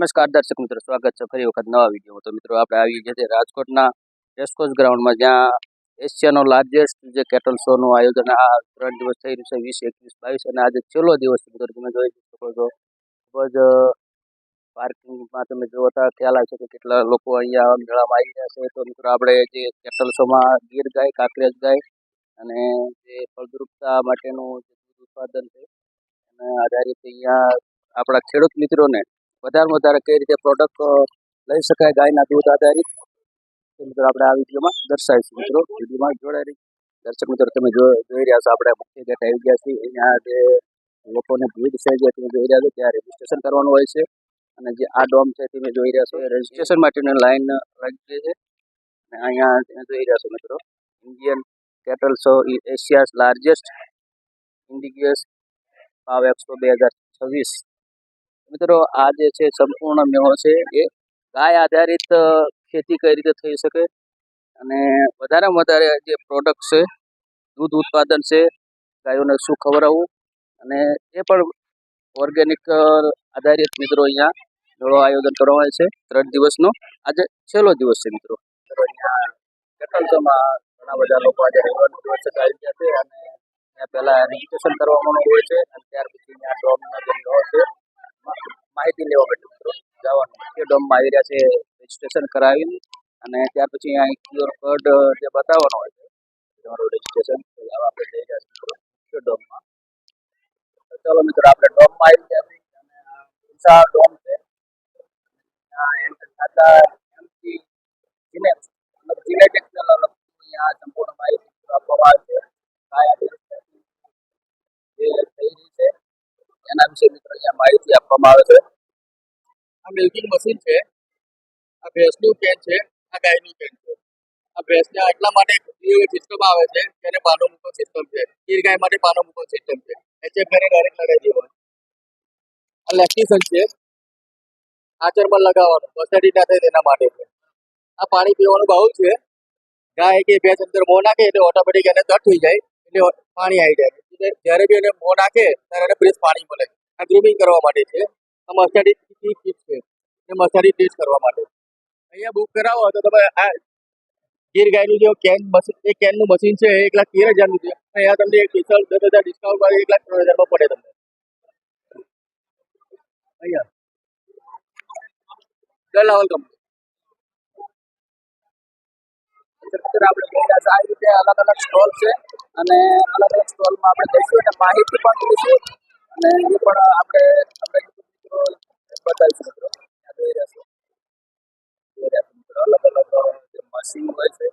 નમસ્કાર દર્શક મિત્રો, સ્વાગત છે ફરી વખત નવા વિડીયો. તો મિત્રો આપણે આવી ગયા છે રાજકોટના રેસકોર્સ ગ્રાઉન્ડમાં, જ્યાં એશિયાનો લાર્જેસ્ટ જે કેટલ શોનું આયોજન આ 3 દિવસ થઈ રહ્યું છે, 20, 21, 22 અને આજે છેલ્લો દિવસ. મિત્રો તમે જોઈ શકો છો, ખૂબ જ પાર્કિંગમાં તમે જોતા ખ્યાલ આવશે કે કેટલા લોકો અહીંયા મેળામાં આવી રહ્યા છે. તો મિત્રો આપણે જે કેટલ શોમાં ગીર ગાય, કાંકરેજ ગાય અને જે ફળદ્રુપતા માટેનું જે દૂધ ઉત્પાદન છે અને આધારિત અહીંયા આપણા ખેડૂત મિત્રોને વધારે વધારે કઈ રીતે પ્રોડક્ટ લઈ શકાય ગાયના દૂધ આધારિત, તો મિત્રો આપણે આ વિડીયોમાં દર્શાવીશું. મિત્રો વિડીયોમાં જોડાઈ રહી. દર્શક મિત્રો તમે જોઈ રહ્યા છો, આપણે મુખ્ય ગેટ આવી ગયા છીએ. અહીંયા જે લોકોને ભીડ છે જે તમે જોઈ રહ્યા છો, ત્યાં રજીસ્ટ્રેશન કરવાનું હોય છે. અને જે આ ડોમ છે તમે જોઈ રહ્યા છો, એ રજીસ્ટ્રેશન માટેની લાઈન લાગી છે. અને અહીંયા તમે જોઈ રહ્યા છો મિત્રો, ઇન્ડિયન કેટલ શો એશિયાઝ લાર્જેસ્ટ ઇન્ડિગિયસ પાવ એક્સપો 2026. મિત્રો આ જે છે સંપૂર્ણ મેળો છે એ ગાય આધારિત ખેતી કઈ રીતે થઈ શકે અને વધારેમાં વધારે જે પ્રોડક્ટ છે, દૂધ ઉત્પાદન છે, ગાયોને શું ખવડાવવું અને એ પણ ઓર્ગેનિક આધારિત મિત્રો અહીંયા મેળો આયોજન કરવામાં આવે છે 3 દિવસનો. આજે છેલ્લો દિવસ છે મિત્રો. અહીંયા કેટલ શોમાં ઘણા બધા લોકો આજે રહેવાનું વ્યવસ્થિત આવી ગયા છે અને ત્યાં પહેલાં રજીસ્ટ્રેશન કરવાનું હોય છે અને ત્યાર પછી અહીંયા ડોમનો જે મેળો છે માહિતી લેવા માટે મિત્રો જવાનું એ ડોમમાં આવી રહ્યા છે. રજીસ્ટ્રેશન કરાવીને અને ત્યાર પછી અહીં QR કોડ જે બતાવવાનો હોય છે તમારું રજીસ્ટ્રેશન આપણે જઈ રહ્યા છીએ મિત્રો ડોમમાં. ચાલો મિત્રો આપણે ડોમમાં આવી ગયા છીએ અને વિશાળ ડોમ છે. એન્ટર થતા એમથી જીનેટિક્સના અહીંયા સંપૂર્ણ માહિતી આપવામાં આવે છે. ગાય જે થઈ રહી છે એના વિશે મિત્રો અહીંયા માહિતી આપવામાં આવે છે. આ મિલ્કિંગ મશીન છે, આ ભેંસનું કેન છે, આ ગાયનું કેન છે. આ ભેંસને એટલા માટે સિસ્ટમ આવે છે કે એને પાનો મૂકો સિસ્ટમ છે. ગીર ગાય માટે પાનો મૂકો સિસ્ટમ છે. એચએફ કરીને ડાયરેક્ટ લગાવી દેવાનું. આ લેક્ટિશન છે, આચરમાં લગાવવાનું બસેટી ના થાય તેના માટે છે. આ પાણી પીવાનું બાઉલ છે. ગાય કે ભેંસ અંદર મોં નાખે એટલે ઓટોમેટિક એને તટ થઈ જાય એટલે પાણી આવી જાય. જ્યારે બી એને મોં નાખે ત્યારે એને ફ્રેશ પાણી મળે. આ ગ્રૂમિંગ કરવા માટે છે. આ મસાડી કીટ છે, એ મસાડી ટેસ્ટ કરવા માટે. અહીંયા બુક કરાવો તો તમે આ ગીર ગાયનું જે કેન મશીન, એ કેનનું મશીન છે, 1,13,000નું છે. અહીંયા તમને એક સ્પેશિયલ 10,000 ડિસ્કાઉન્ટ વાળી 1,03,000માં પડે તમને. અહીંયા દલાવલ કંપની આપણે જોઈ આ રીતે અલગ અલગ સ્ટોલ છે અને અલગ અલગ સ્ટોલમાં આપણે જઈશું અને માહિતી પણ લઈશું અને એ પણ આપણે મિત્રો બતાવીશું. મિત્રો જોઈ રહ્યા છો અલગ અલગ જે મશીન હોય છે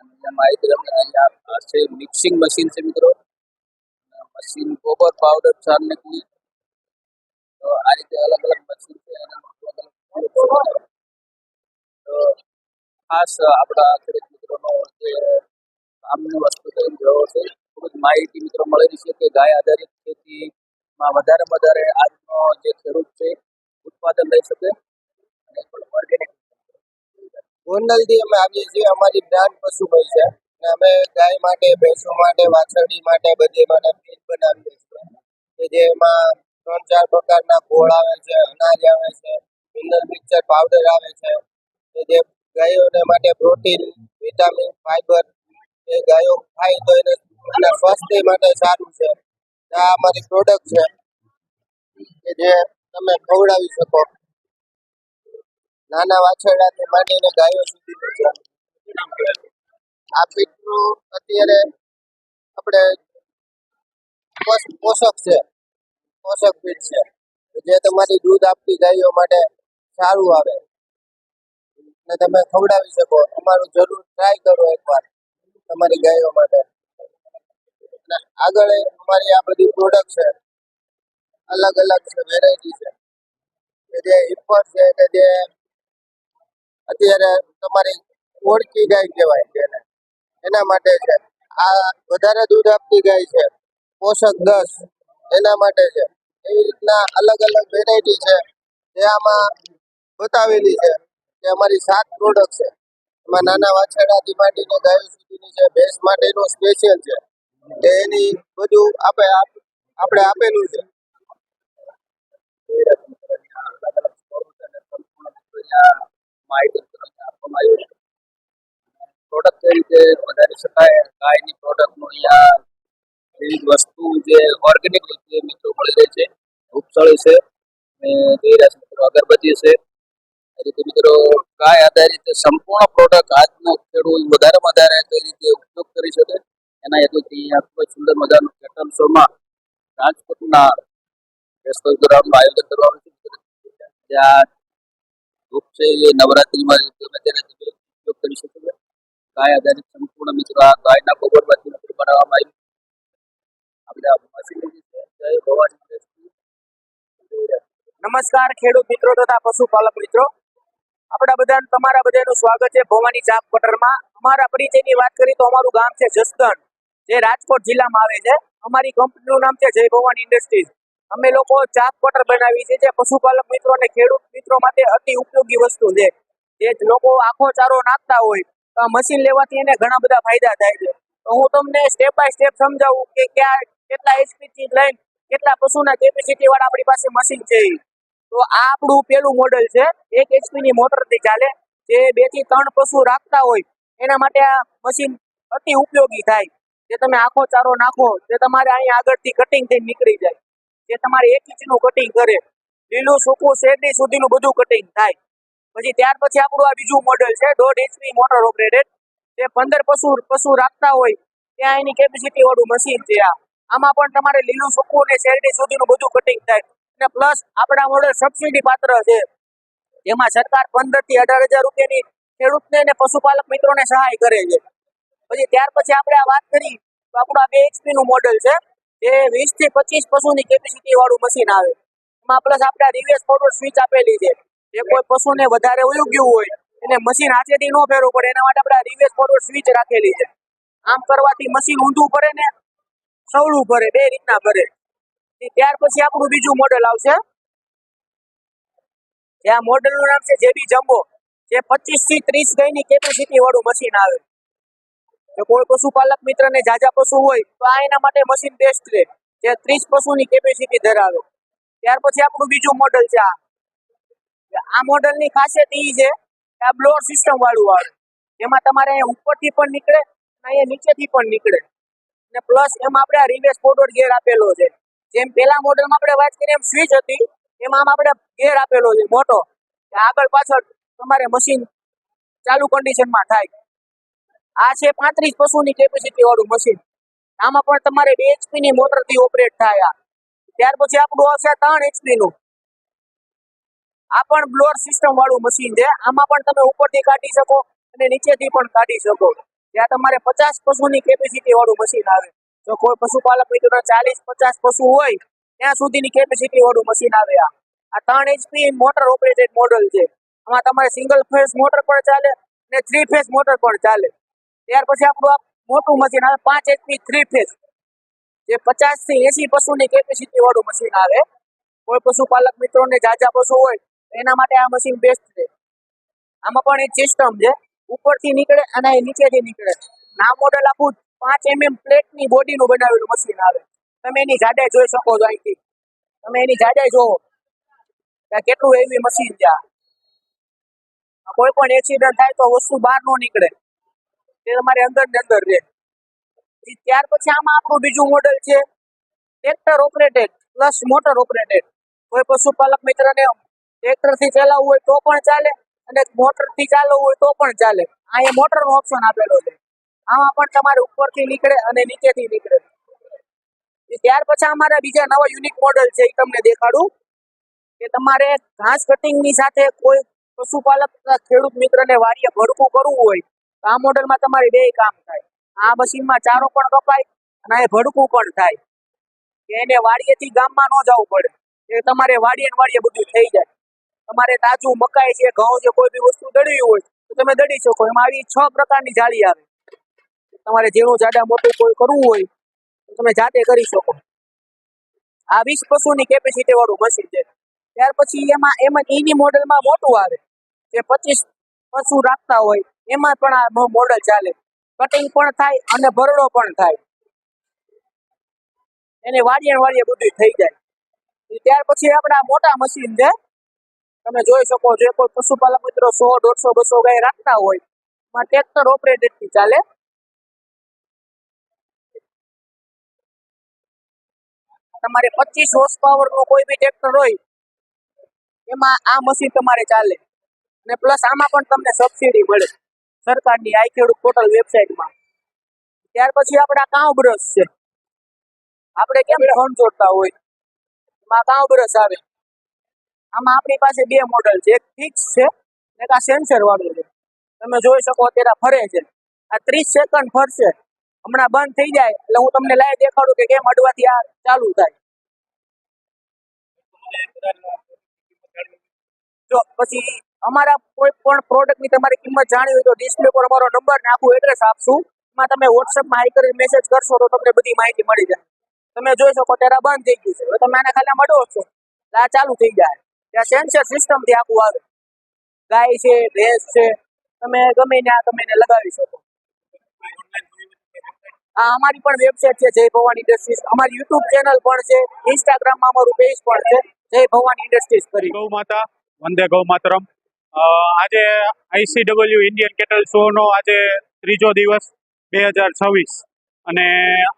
અને માહિતી તમને અહીંયા છે. મિક્સિંગ મશીન છે મિત્રો, મશીન ગોબર પાવડર ચાર નીકળી. તો આ રીતે અલગ અલગ મશીન છે એના તો ખાસ આપણા ખેડૂત મિત્રોનો જે કામની વસ્તુ તરીકે જોવો છે. ખૂબ જ માહિતી મિત્રો મળેલી છે કે ગાય આધારિત ખેતીમાં વધારે આજનો જે ખેડૂત છે ઉત્પાદન લઈ શકે અને પણ ઓર્ગેનિક. ગોંડલથી અમે આવીએ છીએ. અમારી બ્રાન્ડ પશુભાઈ છે અને અમે ગાય માટે, ભેંસો માટે, વાછરડી માટે બધી માટે ફીડ બનાવીએ છીએ કે જેમાં 3-4 પ્રકારના ગોળ આવે છે, અનાજ આવે છે, મિનરલ મિક્સર પાવડર આવે છે કે જે ગાયોને માટે પ્રોટીન, વિટામિન, ફાઈબર એ ગાયો ખાય તો એના સ્વાસ્થ્ય માટે સારું છે. આ અમારી પ્રોડક્ટ છે કે જે તમે ખવડાવી શકો નાના વાછરડાથી માંડીને ગાયો સુધી છે. આ ફીડનું અત્યારે આપણે પોષક છે, પોષક ફીડ છે જે તમારી દૂધ આપતી ગાયો માટે સારું આવે ને તમે ખવડાવી શકો. અમારું જરૂર ટ્રાય કરો એકવાર તમારી ગાયો માટે. અને આગળ અમારી આ બધી પ્રોડક્ટ છે, અલગ અલગ છે, વેરાયટી છે કે જે ઇફર છે કે જે અત્યારે તમારી ઓળખી ગાય કહેવાય છે એના માટે છે. આ વધારે દૂધ આપતી ગાય છે, પોષક 10 એના માટે છે. એવી રીતના અલગ અલગ વેરાયટી છે જે આમાં બતાવેલી છે કે અમારી 7 પ્રોડક્ટ છે. એમાં નાના વાછરડાથી માંડીને ગાયો સુધીની છે. ભેંસ માટેનું સ્પેશિયલ છે કે એની બધું આપણે આપેલું છે. રીતે વધારી શકાય. ગાયની પ્રોડક્ટનું અહીંયા વિવિધ વસ્તુ જે ઓર્ગેનિક વસ્તુ મિત્રો મળી રહી છે. ઉપસળી છે અને જોઈ રહ્યા છે મિત્રો અગરબત્તી છે. એ રીતે મિત્રો ગાય આધારિત સંપૂર્ણ પ્રોડક્ટ આજનો ખેડૂત વધારે કઈ રીતે ઉપયોગ કરી શકે એના હેતુથી અહીંયા ખૂબ જ સુંદર મજાનું કેટલ શોમાં રાજકોટના એસકોસ ગ્રાઉન્ડનું આયોજન કરવામાં આવ્યું છે. જ્યાં ધૂપ છે એ નવરાત્રીમાં ગમે ત્યારે તમે ઉપયોગ કરી શકો છો. ગાય આધારિત સંપૂર્ણ મિત્રો આ ગાયના ગોબરમાંથી મિત્રો બનાવવામાં આવ્યું. આપણે આ મશીનરી છે જય ભવાની ઇન્ડસ્ટ્રી. નમસ્કાર ખેડૂત મિત્રો તથા પશુપાલક મિત્રો, તમારા બધાનું સ્વાગત છે ભવાની ચાપ કટરમાં. અમારા પરિચયની વાત કરીએ તો અમારું ગામ છે જસદણ, જે રાજકોટ જિલ્લામાં આવે છે. અમારી કંપનીનું નામ છે જય ભવાની ઇન્ડસ્ટ્રીઝ. અમે લોકો ચાપ કટર બનાવી છે જે પશુપાલક મિત્રો અને ખેડૂત મિત્રો માટે અતિ ઉપયોગી વસ્તુ છે. જે લોકો આખો ચારો નાખતા હોય તો આ મશીન લેવાથી એને ઘણા બધા ફાયદા થાય છે. તો હું તમને સ્ટેપ બાય સ્ટેપ સમજાવું કે કેટલા એચપી થી લઈને કેટલા પશુના કેપેસિટી વાળા આપણી પાસે મશીન છે. તો આ આપણું પેલું મોડેલ છે. 1 HP ની મોટરથી ચાલે. જે 2 થી 3 પશુ રાખતા હોય એના માટે આ મશીન અતિ ઉપયોગી થાય. જે તમે આખો ચારો નાખો તે તમારે અહીંયા આગળથી કટિંગ થઈને નીકળી જાય. જે તમારે 1 ઇંચનું કટિંગ કરે, લીલું સૂકું શેરડી સુધીનું બધું કટિંગ થાય. ત્યાર પછી આપણું આ બીજું મોડેલ છે 1.5 HP મોટર ઓપરેટેડ. જે 15 પશુ રાખતા હોય ત્યાં એની કેપેસિટી વાળું મશીન છે. આમાં પણ તમારે લીલું સૂકું અને શેરડી સુધીનું બધું કટિંગ થાય. અને પ્લસ આપણા મોડેલ સબસિડી પાત્ર છે, જેમાં સરકાર 15 થી 18,000 રૂપિયાની ખેડૂતને અને પશુપાલક મિત્રોને સહાય કરે છે. ત્યાર પછી આપણે આ વાત કરી તો આપણું આ 2 HP નું મોડેલ છે, જે 20 થી 25 પશુની કેપેસિટી વાળું મશીન આવે. એમાં પ્લસ આપણે રિવર્સ ફોરવર્ડ સ્વિચ આપેલી છે. જે કોઈ પશુને વધારે વયું ગયું હોય એને મશીન હાથેથી ન ફેરવું પડે એના માટે આપણે રિવર્સ ફોરવર્ડ સ્વિચ રાખેલી છે. આમ કરવાથી મશીન ઊંધું ફરે ને સવળું ફરે, બે રીતના ફરે. ત્યાર પછી આપણું બીજું મોડેલ આવશે. આ મોડેલનું નામ છે જેબી જમ્બો, જે 25 થી 30 ગાયની કેપેસિટી વાળું મશીન આવે. જો કોઈ પશુપાલક મિત્રને જાજા પશુ હોય તો આ એના માટે મશીન બેસ્ટ છે, જે 30 પશુની કેપેસિટી ધરાવે. ત્યાર પછી આપણું બીજું મોડેલ છે. આ મોડેલની ખાસિયત એ છે કે આ બ્લોઅર સિસ્ટમ વાળું આવે. એમાં તમારે ઉપરથી પણ નીકળે અને અહીંયા નીચેથી પણ નીકળે. અને પ્લસ એમાં આપણે આ રિવર્સ ફોરવર્ડ ગેર આપેલો છે. જેમ પેલા મોડેલમાં આપણે વાત કરીએ એમ સ્વિચ હતી, એમાં આમ આપણે ગેર આપેલો છે મોટો, આગળ પાછળ તમારે મશીન ચાલુ કન્ડિશનમાં થાય. આ છે 35 પશુની કેપેસિટી વાળું મશીન. આમાં પણ તમારે 2 HP ની મોટરથી ઓપરેટ થાય. ત્યાર પછી આપણું આવશે 3 HP નું. આ પણ બ્લોઅર સિસ્ટમ વાળું મશીન છે. આમાં પણ તમે ઉપરથી કાઢી શકો અને નીચેથી પણ કાઢી શકો. ત્યાં તમારે 50 પશુની કેપેસિટી વાળું મશીન આવે. જો કોઈ પશુપાલક મિત્રો 40-50 પશુ હોય ત્યાં સુધીની કેપેસિટી વાળું મશીન આવે. આ 3 HP મોટર ઓપરેટેડ મોડલ છે. આમાં તમારે સિંગલ ફેઝ મોટર પણ ચાલે અને 3 ફેઝ મોટર પણ ચાલે. ત્યાર પછી આપણું આ મોટું મશીન આવે 5 HP 3 ફેઝ, જે 50 થી 80 પશુની કેપેસિટી વાળું મશીન આવે. કોઈ પશુપાલક મિત્રોને જાજા પશુ હોય એના માટે આ મશીન બેસ્ટ છે. આમાં પણ એક સિસ્ટમ છે, ઉપરથી નીકળે અને નીચેથી નીકળે. આ મોડેલ આખું 5 mm પ્લેટની બોડીનું બનાવેલું મશીન આવે. તમે એની જાડાઈ જોઈ શકો છો. અહીંથી તમે એની જાડાઈ જોવો કેટલું હેવી મશીન છે. કોઈ પણ એક્સિડન્ટ થાય તો વસ્તુ બહાર ન નીકળે, તે તમારે અંદર ને અંદર રહે. ત્યાર પછી આમાં આપણું બીજું મોડેલ છે tractor operated plus motor operated. કોઈ પશુપાલક મિત્રને ટ્રેક્ટરથી ચલાવવું હોય તો પણ ચાલે અને મોટરથી ચાલવું હોય તો પણ ચાલે. અહીંયા મોટરનો ઓપ્શન આપેલો છે. આમાં પણ તમારે ઉપરથી નીકળે અને નીચેથી નીકળે. ત્યાર પછી અમારા બીજા નવા યુનિક મોડેલ છે, એ તમને દેખાડું. કે તમારે ઘાસ કટિંગની સાથે કોઈ પશુપાલક ખેડૂત મિત્રને વાડીએ ભડકું કરવું હોય તો આ મોડેલમાં તમારે બે કામ થાય. આ મશીનમાં ચારો પણ કપાય અને આ ભડકું પણ થાય. કે એને વાડીએથી ગામમાં ન જવું પડે, એ તમારે વાડીએ બધું થઈ જાય. તમારે તાજું મકાઈ છે, ઘઉં છે, કોઈ બી વસ્તુ દળવી હોય તો તમે દળી શકો. એમાં આવી 6 પ્રકારની જાળી આવે. તમારે ઝીણું જાડા મોટું કોઈ કરવું હોય તો તમે જાતે કરી શકો. આ 20 પશુની કેપેસિટી વાળું મશીન છે. ત્યાર પછી એમાં એની મોડેલમાં મોટું આવે, જે 25 પશુ રાખતા હોય એમાં પણ આ મોડેલ ચાલે. કટિંગ પણ થાય અને ભરડો પણ થાય. એને વાડીએ બધું થઈ જાય. ત્યાર પછી આપણા મોટા મશીન છે, તમે જોઈ શકો છો. કોઈ પશુપાલક મિત્રો 100, 150, 200 ગાય રાખતા હોય એમાં ટ્રેક્ટર ઓપરેટેડ થી ચાલે. તમારે 25 હોર્સ પાવર નું કોઈ બી ટ્રેક્ટર હોય એમાં આ મશીન તમારે ચાલે, અને પ્લસ આમાં પણ તમને સબસિડી મળે સરકારની આઈ ખેડૂત પોર્ટલ વેબસાઇટમાં. ત્યાર પછી આપણા કાઉ બ્રશ છે. આપણે કેમ ફોન જોડતા હોય એમાં કાઉ બ્રશ આવે. આમાં આપણી પાસે બે મોડલ છે, એક ફિક્સ છે ને એક આ સેન્સર વાળું છે. તમે જોઈ શકો અત્યારે ફરે છે, આ 30 સેકન્ડ ફરશે, હમણાં બંધ થઈ જાય એટલે હું તમને લાઈવ દેખાડું કે કેમ અડવાથી આ ચાલુ થાય. જો પછી અમારા કોઈ પણ પ્રોડક્ટની તમારી કિંમત જાણવી હોય તો ડિસ્પ્લે પર અમારો નંબર ને આખું એડ્રેસ આપશું. એમાં તમે વોટ્સએપમાં હાઈ કરીને મેસેજ કરશો તો તમને બધી માહિતી મળી જાય. તમે જોઈ શકો ત્યારે બંધ થઈ ગયું છે, હવે તમે આને ખાલી મડો છો એટલે આ ચાલુ થઈ જાય. ત્યાં સેન્સર સિસ્ટમથી આખું આવે. ગાય છે, ભેંસ છે, તમે ગમે ત્યાં તમે એને લગાવી શકો. આ અમારી પણ વેબસાઇટ છે જય ભવાની ઇન્ડસ્ટ્રીઝ, અમારી યુટ્યુબ ચેનલ પણ છે, ઇન્સ્ટાગ્રામમાં અમારું પેજ પણ છે જય ભવાની ઇન્ડસ્ટ્રીઝ કરી. ગૌ માતા વંદે ગૌ માતરમ. આજે ICW ઇન્ડિયન કેટલ શો નો આજે ત્રીજો દિવસ 2026 અને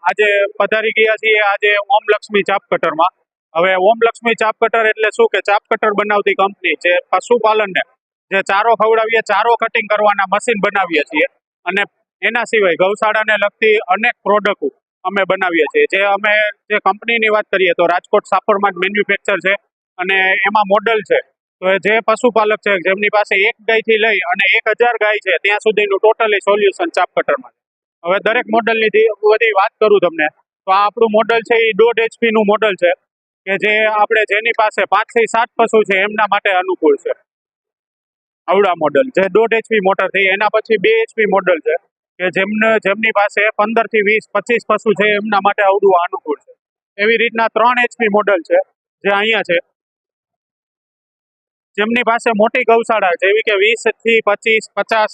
આજે પધારી ગયા છીએ આજે ઓમ લક્ષ્મી ચાપ કટરમાં. હવે ઓમ લક્ષ્મી ચાપ કટર એટલે શું કે ચાપ કટર બનાવતી કંપની જે પશુપાલનને જે ચારો ખવડાવીએ, ચારો કટિંગ કરવાના મશીન બનાવીએ છીએ અને એના સિવાય ગૌશાળાને લગતી અનેક પ્રોડક્ટો અમે બનાવીએ છીએ. જે કંપનીની વાત કરીએ તો રાજકોટ સાપરમાં જ મેન્યુફેક્ચર છે અને એમાં મોડલ છે. તો જે પશુપાલક છે જેમની પાસે 1 ગાયથી લઈ અને 1000 ગાય છે ત્યાં સુધીનું ટોટલી સોલ્યુશન ચાપ કટરમાં. હવે દરેક મોડલની બધી વાત કરું તમને તો આ આપણું મોડલ છે એ 1.5 HP નું મોડલ છે કે જે આપણે જેની પાસે 5 થી 7 પશુ છે એમના માટે અનુકૂળ છે. આવડા મોડલ જે 1.5 HP મોટર થઈ. એના પછી 2 HP મોડલ છે કે જેમની પાસે 15 થી 20 25 પશુ છે એમના માટે આવડું અનુકૂળ છે. એવી રીતના 3 HP મોડલ છે જે અહીંયા છે જેમની પાસે મોટી ગૌશાળા જેવી કે 20 થી 25 50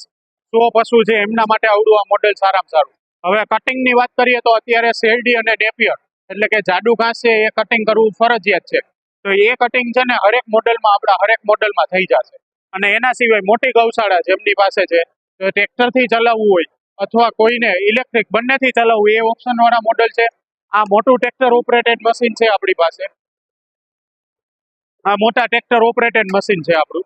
100 પશુ છે એમના માટે આવડું આ મોડેલ સારામાં સારું. હવે કટિંગની વાત કરીએ તો અત્યારે શેરડી અને નેપિયર એટલે કે જાડુ ઘાસ છે એ કટિંગ કરવું ફરજિયાત છે. તો એ કટિંગ છે ને હરેક મોડેલમાં આપણા હરેક મોડેલમાં થઈ જશે. અને એના સિવાય મોટી ગૌશાળા જેમની પાસે છે તો ટ્રેક્ટરથી ચલાવવું હોય અથવા કોઈને ઇલેક્ટ્રિક બંનેથી ચલાવવું એ ઓપ્શન વાળા મોડેલ છે. આ મોટું ટ્રેક્ટર ઓપરેટેડ મશીન છે આપણી પાસે. આ મોટા ટ્રેક્ટર ઓપરેટેડ મશીન છે આપણું.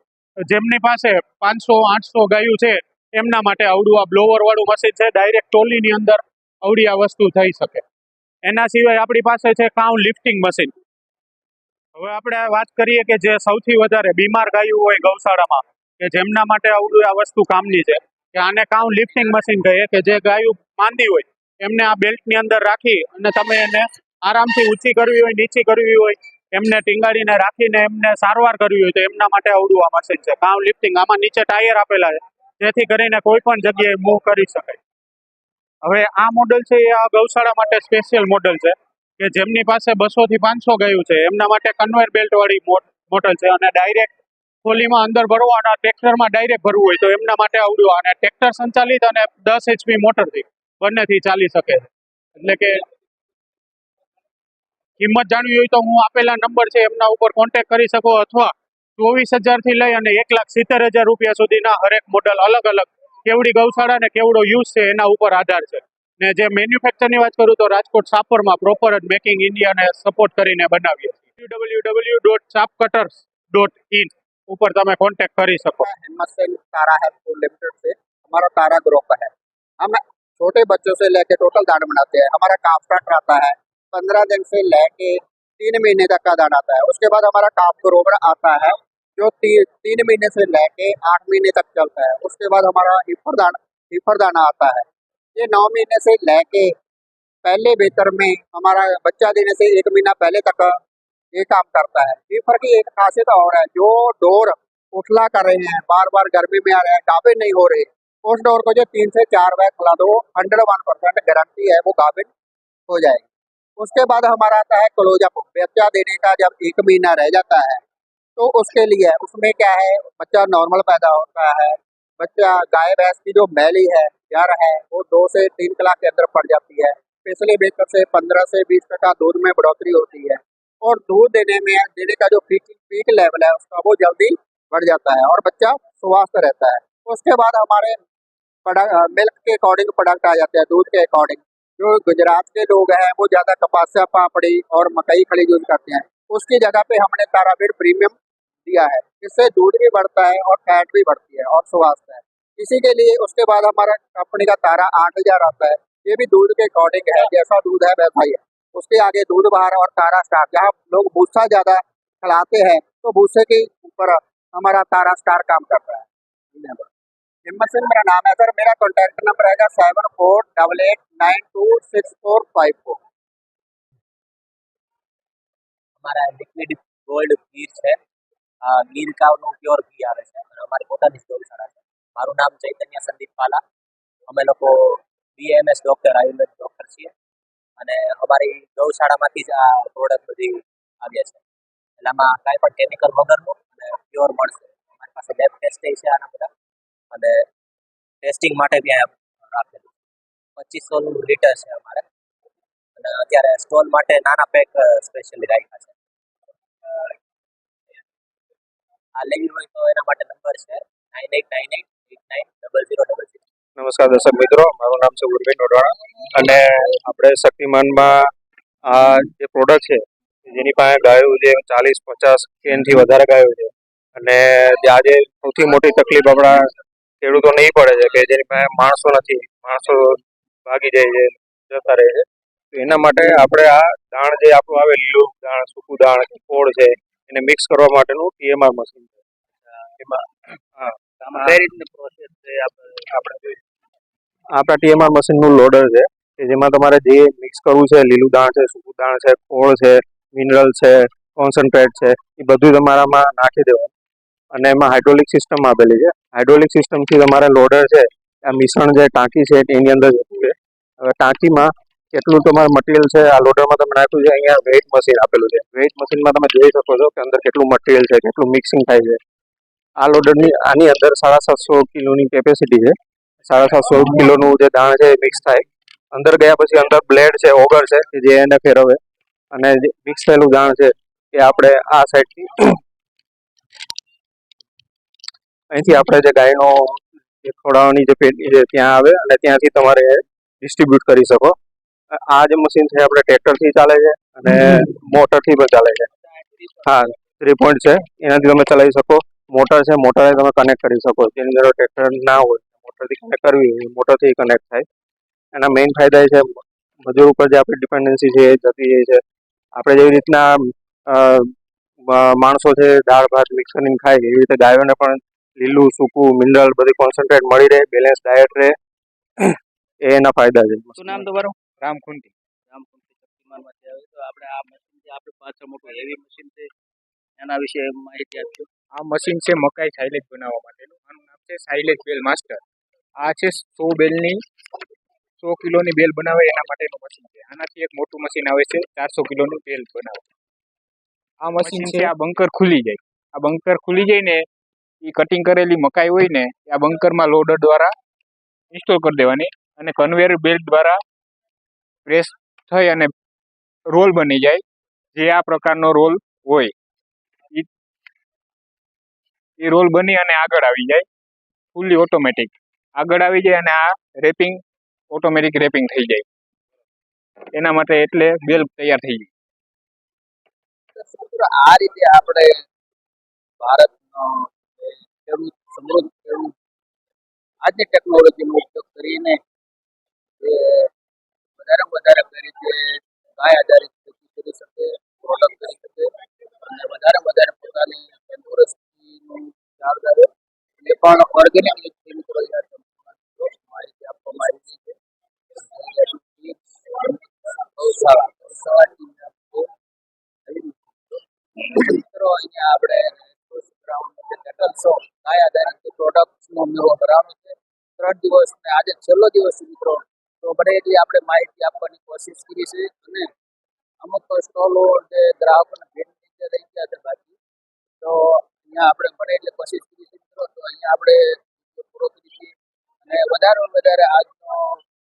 જેમની પાસે 500-800 ગાયું છે એમના માટે આવડું આ બ્લોવર વાળું મશીન છે. ડાયરેક્ટ ટોલીની અંદર આવડી આ વસ્તુ થઈ શકે. એના સિવાય આપણી પાસે છે કાઉ લિફ્ટિંગ મશીન. હવે આપણે વાત કરીએ કે જે સૌથી વધારે બીમાર ગાયું હોય ગૌશાળામાં કે જેમના માટે આવડું આ વસ્તુ કામની છે કે આને કાઉ લિફ્ટિંગ મશીન કહીએ કે જે ગાયું માંદી હોય એમને આ બેલ્ટની અંદર રાખી અને તમે એને આરામથી ઊંચી કરવી હોય નીચી કરવી હોય એમને ટીંગાડીને રાખીને એમને સારવાર કરવી હોય તો એમના માટે આવડું આ મશીન છે કાઉ લિફ્ટિંગ. આમાં નીચે ટાયર આપેલા છે જેથી કરીને કોઈ પણ જગ્યાએ મૂવ કરી શકાય. હવે આ મોડલ છે એ આ ગૌશાળા માટે સ્પેશિયલ મોડલ છે કે જેમની પાસે 200 થી 500 ગાયું છે એમના માટે કન્વેયર બેલ્ટ વાળી મોડલ છે અને ડાયરેક્ટ ખોલીમાં અંદર ભરવાના ટ્રેક્ટરમાં ડાયરેક્ટ ભરવું હોય તો એમના માટે આવડું. અને ટ્રેક્ટર સંચાલિત અને 10 HP મોટરથી બંનેથી ચાલી શકે. એટલે કે કિંમત જાણવી હોય તો હું આપેલા નંબર છે એમના ઉપર કોન્ટેક્ટ કરી શકો અથવા 24,000 થી લઈ અને 1,70,000 રૂપિયા સુધીના હરેક મોડલ અલગ અલગ કેવડી ગૌશાળા ને કેવડો યુઝ છે એના ઉપર આધાર છે. ને જે મેન્યુફેક્ચરની વાત કરું તો રાજકોટ સાપરમાં પ્રોપર જ મેકિંગ ઇન્ડિયાને સપોર્ટ કરીને બનાવીએ છીએ. www.chapcutters.in ઉપર તમે કોન્ટેક્ટ કરી શકો. हिम्मत से तारा है फूड लिमिटेड से हमारा तारा ग्रुप है. हम छोटे बच्चों से लेके टोटल दाना बनाते हैं. हमारा काफ कटर आता है 15 दिन से लेके 3 महीने तक का दाना आता है. उसके बाद हमारा काफ ग्रोवर आता है जो 3 महीने से लेके 8 महीने तक चलता है. उसके बाद हमारा हीफर दाना आता है. ये 9 महीने से लेके पहले बेहतर में हमारा बच्चा देने से 1 महीना पहले तक ये काम करता है. हीफर की एक खासियत और है, जो डोर उठला कर रहे हैं, बार बार गर्मी में आ रहे हैं, गाभिन नहीं हो रहे, उस डोर को जो 3 से 4 बैग खिला दो 101% गारंटी है वो गाभिन हो जाएगी. उसके बाद हमारा आता है क्लोजअप. बच्चा देने का जब 1 महीना रह जाता है तो उसके लिए उसमें क्या है, बच्चा नॉर्मल पैदा होता है. बच्चा गाय भैंस की जो मैली है जर है वो 2 से 3 कलाक के अंदर पड़ जाती है. पिछले बेहतर से 15 से 20% दूध में बढ़ोतरी होती है और दूध देने का जो पीक लेवल है उसका वो जल्दी बढ़ जाता है और बच्चा स्वस्थ रहता है. उसके बाद हमारे मिल्क के अकॉर्डिंग प्रोडक्ट आ जाते हैं, दूध के अकॉर्डिंग, जो गुजरात के लोग हैं वो ज़्यादा कपासिया पापड़ी और मकई खड़ी यूज करते हैं, उसकी जगह पे हमने ताराबीर प्रीमियम दिया है। इससे दूध भी बढ़ता है और फैट भी बढ़ती है और स्वास्थ्य है। इसी के लिए उसके बाद हमारा कंपनी का तारा 8,000 आता है। ये भी दूध के अकॉर्डिंग है, जैसा दूध है वैसा ही है। उसके आगे दूध बार और तारा स्टार, जहाँ लोग भूसा ज़्यादा खिलाते हैं तो भूसे के ऊपर हमारा तारा स्टार काम करता है। धन्यवाद। हिम्मत सिंह मेरा नाम है सर। मेरा कॉन्टैक्ट नंबर रहेगा 7488926454। અમારા લિક્વિડ ગોલ્ડ ગીર છે. ગીર કાવનું પ્યોર ઘી આવે છે અને અમારી પોતાની જ ગૌશાળા છે. મારું નામ ચૈતન્ય સંદીપ પાલા. અમે લોકો BAMS ડૉક્ટર, આયુર્વેદ ડૉક્ટર છીએ અને અમારી ગૌશાળામાંથી જ આ પ્રોડક્ટ બધી આવે છે. એટલે આમાં કાંઈ પણ કેમિકલ વગરનું અને પ્યોર મળશે. અમારી પાસે લેબ ટેસ્ટ છે આના બધા અને ટેસ્ટિંગ માટે ત્યાં રાખેલું. 2500 લીટર છે અમારે અને અત્યારે સ્ટોલ માટે નાના પેક સ્પેશિયલી રાખ્યા છે. આ લેવી હોય તો એના માટે નંબર છે 9898890000. નમસ્કાર દર્શક મિત્રો, મારું નામ છે ઉર્વી નોડાણા અને આપણે શક્તિમાનમાં આ જે પ્રોડક્ટ છે જેની પાસે ગાયો છે 40-50 કેનથી વધારે ગાયો છે અને આજે સૌથી મોટી તકલીફ આપણા ખેડૂતોને એ પડે છે કે જેની પાસે માણસો નથી, માણસો ભાગી જાય છે, જતા રહે છે. તો એના માટે આપણે આ દાણ જે આપણું આવે લીલું દાણ, સૂકું દાણ, ખોળ છે એને મિક્સ કરવા માટેનું TMR મશીન છે. એમાં હા આમાં કઈ રીતની પ્રોસેસ છે આપણે જોઈએ? આપણા TMR મશીનનું લોડર છે કે જેમાં તમારે જે મિક્સ કરવું છે, લીલું દાણ છે, સૂકું દાણ છે, ખોળ છે, મિનરલ છે, કોન્સન્ટ્રેટ છે, એ બધું તમારામાં નાખી દેવાનું અને એમાં હાઇડ્રોલિક સિસ્ટમ આપેલી છે. હાઇડ્રોલિક સિસ્ટમથી તમારે લોડર છે આ મિશ્રણ જે ટાંકી છે એની અંદર જતું છે. હવે ટાંકીમાં કેટલું તમારું મટીરિયલ છે આ લોડરમાં તમે નાખ્યું છે. અહીંયા વેઇટ મશીન આપેલું છે. વેઇટ મશીનમાં તમે જોઈ શકો છો કે અંદર કેટલું મટીરિયલ છે, કેટલું મિક્સિંગ થાય છે. આ લોડરની આની અંદર 750 કિલોની કેપેસિટી છે. 750 કિલોનું જે દાણ છે એ મિક્સ થાય. અંદર ગયા પછી અંદર બ્લેડ છે, ઓગર છે કે જે એને ફેરવે અને જે મિક્સ થયેલું દાણ છે એ આપણે આ સાઈડથી અહીંથી આપણે જે ગાયનો જે ખવડાવવાની જે પેટી છે ત્યાં આવે અને ત્યાંથી તમારે ડિસ્ટ્રીબ્યુટ કરી શકો. આ જે મશીન છે આપણે ટ્રેક્ટરથી ચાલે છે અને મોટરથી પણ ચાલે છે. હા, 3 પોઈન્ટ છે, એનાથી તમે ચલાવી શકો. મોટર છે, મોટરે તમે કનેક્ટ કરી શકો. જેની અંદર ટ્રેક્ટર ના હોય, મોટરથી કનેક્ટ કરવી હોય મોટરથી કનેક્ટ થાય. એના મેઇન ફાયદા એ છે મજૂર ઉપર જે આપણી ડિપેન્ડન્સી છે એ જતી રહી છે. આપણે જેવી રીતના માણસો છે દાળ ભાત મિક્સ કરીને ખાય એવી રીતે ગાયોને પણ લીલું, સૂકું, મિનરલ બધી કોન્સન્ટ્રેટ મળી રહે, બેલેન્સ ડાયટ રહે, એ એના ફાયદા છે. શું નામ તમારું? રામખુંટી. રામકુંટી શક્તિમાનમાંથી આવે. તો આપણે આ મશીન જે આપણે પાછળ મોટું હેવી મશીન છે એના વિશે માહિતી આપજો. આ મશીન છે મકાઈ સાઇલેજ બનાવવા માટેનું. આનું નામ છે સાઇલેજ બેલ માસ્ટર. આ છે 100 બેલની 100 કિલોની બેલ બનાવે એના માટેનું મશીન છે. આનાથી એક મોટું મશીન આવે છે 400 કિલોની બેલ બનાવે. આ મશીન છે આ બંકર ખુલી જાય. આ બંકર ખુલી જાય ને એ કટિંગ કરેલી મકાઈ હોય ને આ બંકરમાં લોડર દ્વારા ઇન્સ્ટોલ કરી દેવાની અને કન્વેયર બેલ્ટ દ્વારા પ્રેસ થઈ અને રોલ બની જાય. જે આ પ્રકારનો રોલ હોય એ રોલ બની અને આગળ આવી જાય, ફૂલી ઓટોમેટિક આગળ આવી જાય અને આ રેપિંગ ઓટોમેટિક રેપિંગ થઈ જાય. એના માટે એટલે બેલ તૈયાર થઈ જાય. આ રીતે આપણે ભારતનો ખેડૂત સમૃદ્ધ ખેડૂત આજની ટેકનોલોજીનો ઉપયોગ કરીને વધારે કઈ રીતે ગાય આધારિત ખેતી કરી શકે, પ્રોડક્ટ કરી શકે અને વધારે પોતાની તંદુરસ્તીનું ખ્યાલ રાખે. એ પણ ઓર્ગેનિક ખેડૂતો માહિતી આપવામાં આવી છે. મિત્રો અહીંયા આપણે કેટલ સો ગાય આધારિત પ્રોડક્ટનો મેળો કરાવવાનો છે 3 દિવસ ને આજે છેલ્લો દિવસ છે મિત્રો. તો બને એટલી આપણે માહિતી આપવાની કોશિશ કરી છે અને અમુક સ્ટોલો જે ગ્રાહકોને ભેટ લઈ ગયા છે બાકી, તો અહીંયા આપણે બને એટલી કોશિશ કરી છે મિત્રો. તો અહીંયા આપણે પૂરો કરી છીએ અને વધારે આજનો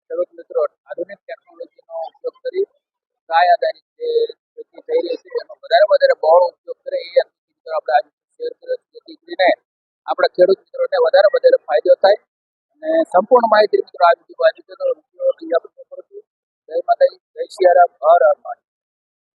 ખેડૂત મિત્રો આધુનિક ટેકનોલોજીનો ઉપયોગ કરી ગાય આધારિત જે ખેતી થઈ રહી છે એનો વધારે બહોળો ઉપયોગ કરે એ મિત્રો આપણે આજે શેર કર્યો છે, જેથી કરીને આપણા ખેડૂત મિત્રોને વધારે ફાયદો થાય અને સંપૂર્ણ માહિતી મિત્રો આ વિડીયો તો અહીંયા આપણે કરું છું. જય સિયારામ, હર હર મહાદેવ.